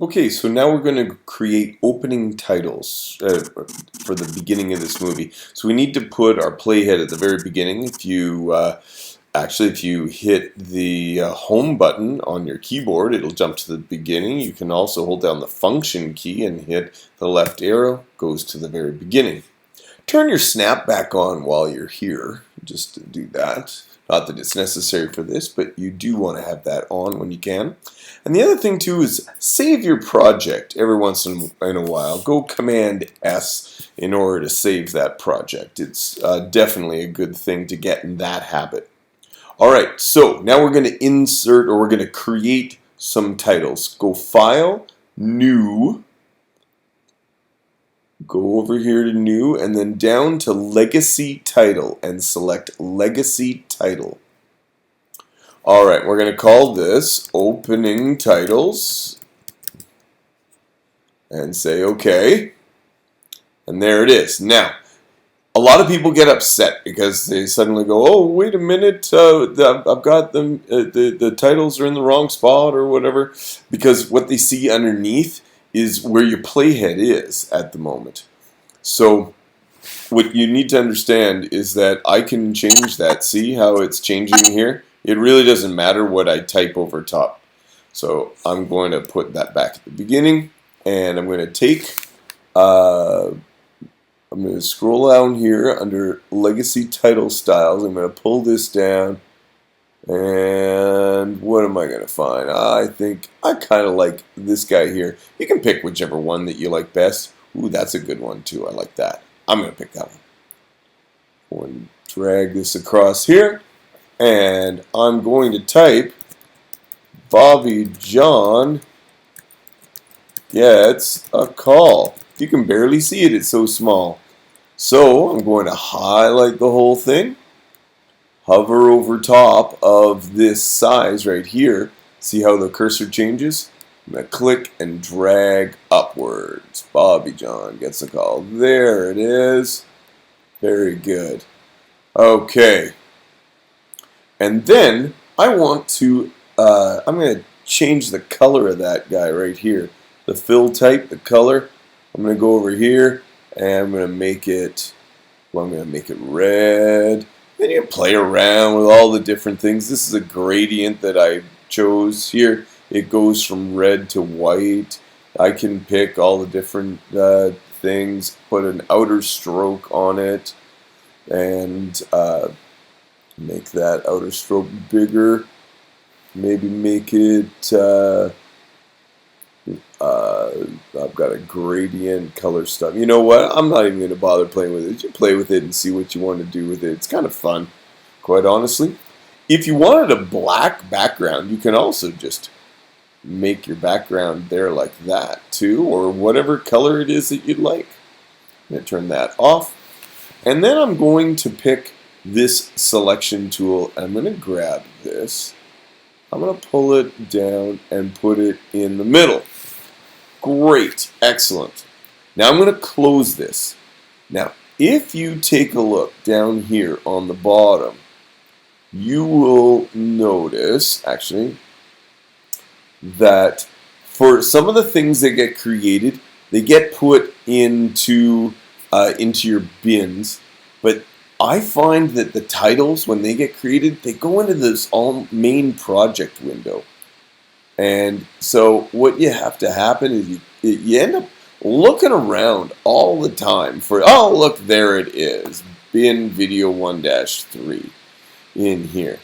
Okay, so now we're going to create opening titles for the beginning of this movie. So we need to put our playhead at the very beginning. If you hit the home button on your keyboard, it'll jump to the beginning. You can also hold down the function key and hit the left arrow, goes to the very beginning. Turn your snap back on while you're here, just to do that. Not that it's necessary for this, but you do want to have that on when you can. And the other thing too is save your project every once in a while. Go Command S in order to save that project. It's definitely a good thing to get in that habit. Alright, so now we're going to insert, or we're going to create some titles. Go File, New, go over here to New, and then down to Legacy Title, and select Legacy Title. Alright, we're going to call this Opening Titles, and say OK. And there it is. Now, a lot of people get upset because they suddenly go, oh, wait a minute, I've got them, the titles are in the wrong spot or whatever, because what they see underneath is where your playhead is at the moment. So what you need to understand is that I can change that. See how it's changing here? It really doesn't matter what I type over top. So I'm going to put that back at the beginning, and I'm going to take I'm going to scroll down here under Legacy Title Styles. I'm going to pull this down, and what am I going to find? I think I kind of like this guy here. You can pick whichever one that you like best. Ooh, that's a good one too. I like that. I'm going to pick that one. I'm going to drag this across here, and I'm going to type Bobby John gets a call. You can barely see it, it's so small. So I'm going to highlight the whole thing, hover over top of this size right here. See how the cursor changes? I'm going to click and drag upwards. Bobby John gets a call. There it is. Very good. Okay. And then I want to, I'm going to change the color of that guy right here. The fill type, the color. I'm going to go over here and I'm going to make it, red. Then you can play around with all the different things. This is a gradient that I chose here. It goes from red to white. I can pick all the different things, put an outer stroke on it, and make that outer stroke bigger. Maybe make it I've got a gradient color stuff. You know what? I'm not even going to bother playing with it. You play with it and see what you want to do with it. It's kind of fun, quite honestly. If you wanted a black background, you can also just make your background there like that too, or whatever color it is that you'd like. I'm going to turn that off. And then I'm going to pick this selection tool. I'm going to grab this. I'm going to pull it down and put it in the middle. Great. Excellent. Now I'm going to close this. Now, if you take a look down here on the bottom, you will notice, actually, that for some of the things that get created, they get put into your bins, but I find that the titles, when they get created, they go into this all main project window. And so what you have to happen is you end up looking around all the time for, oh, look, there it is, bin video 1-3 in here.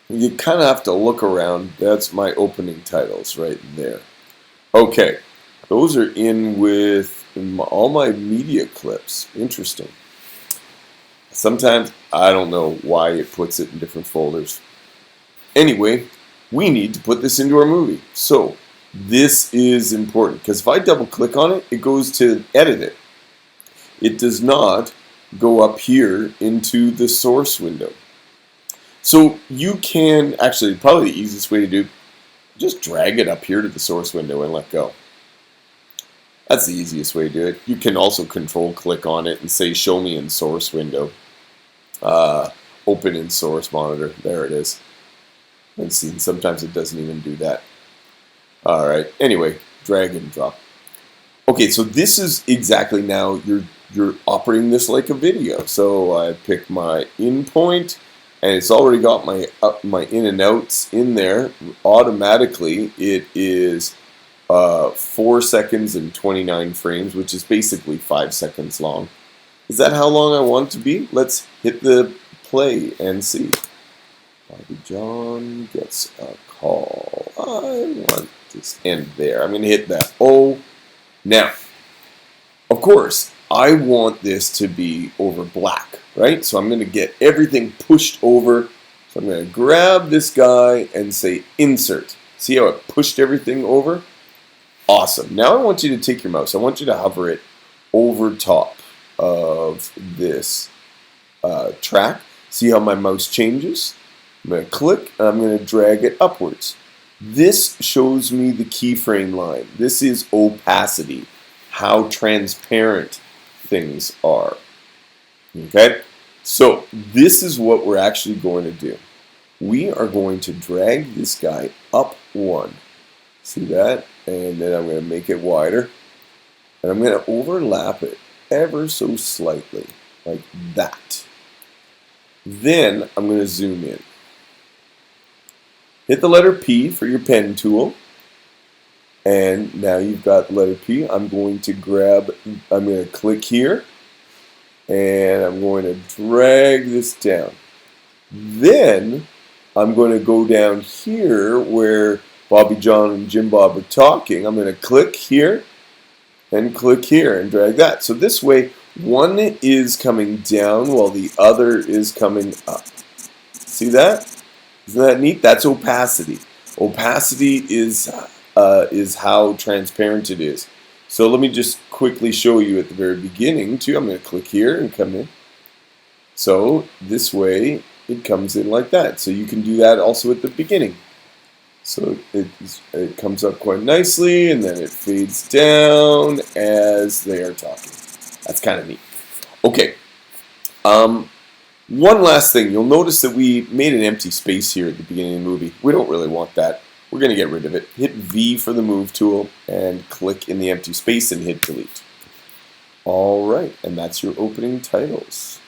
You kind of have to look around. That's my opening titles right there. Okay, those are in with all my media clips. Interesting. Sometimes I don't know why it puts it in different folders. Anyway, we need to put this into our movie. So this is important because if I double click on it, it goes to edit it. It does not go up here into the source window. So you can actually, probably the easiest way to do it, just drag it up here to the source window and let go. That's the easiest way to do it. You can also control click on it and say show me in source window. Open in source monitor. There it is. And see, sometimes it doesn't even do that. Alright, anyway, drag and drop. Okay, so this is exactly now you're operating this like a video. So I pick my in point, and it's already got my in and outs in there automatically. It is 4 seconds and 29 frames, which is basically 5 seconds long. Is that how long I want it to be? Let's hit the play and see. Bobby John gets a call. I want this end there. I'm going to hit that O. Now, of course, I want this to be over black, right? So I'm going to get everything pushed over. So I'm going to grab this guy and say insert. See how it pushed everything over? Awesome. Now I want you to take your mouse. I want you to hover it over top of this track. See how my mouse changes? I'm going to click and I'm going to drag it upwards. This shows me the keyframe line. This is opacity, how transparent things are. Okay? So this is what we're actually going to do. We are going to drag this guy up one. See that? And then I'm going to make it wider. And I'm going to overlap it ever so slightly, like that. Then I'm going to zoom in. Hit the letter P for your pen tool. And now you've got the letter P. I'm going to click here. And I'm going to drag this down. Then I'm going to go down here where Bobby John and Jim Bob are talking. I'm going to click here and click here and drag that. So this way, one is coming down while the other is coming up. See that? Isn't that neat? That's opacity. Opacity is how transparent it is. So let me just quickly show you at the very beginning too. I'm going to click here and come in. So this way it comes in like that. So you can do that also at the beginning. So it comes up quite nicely, and then it fades down as they are talking. That's kind of neat. Okay. One last thing. You'll notice that we made an empty space here at the beginning of the movie. We don't really want that. We're going to get rid of it. Hit V for the move tool and click in the empty space and hit delete. All right, and that's your opening titles.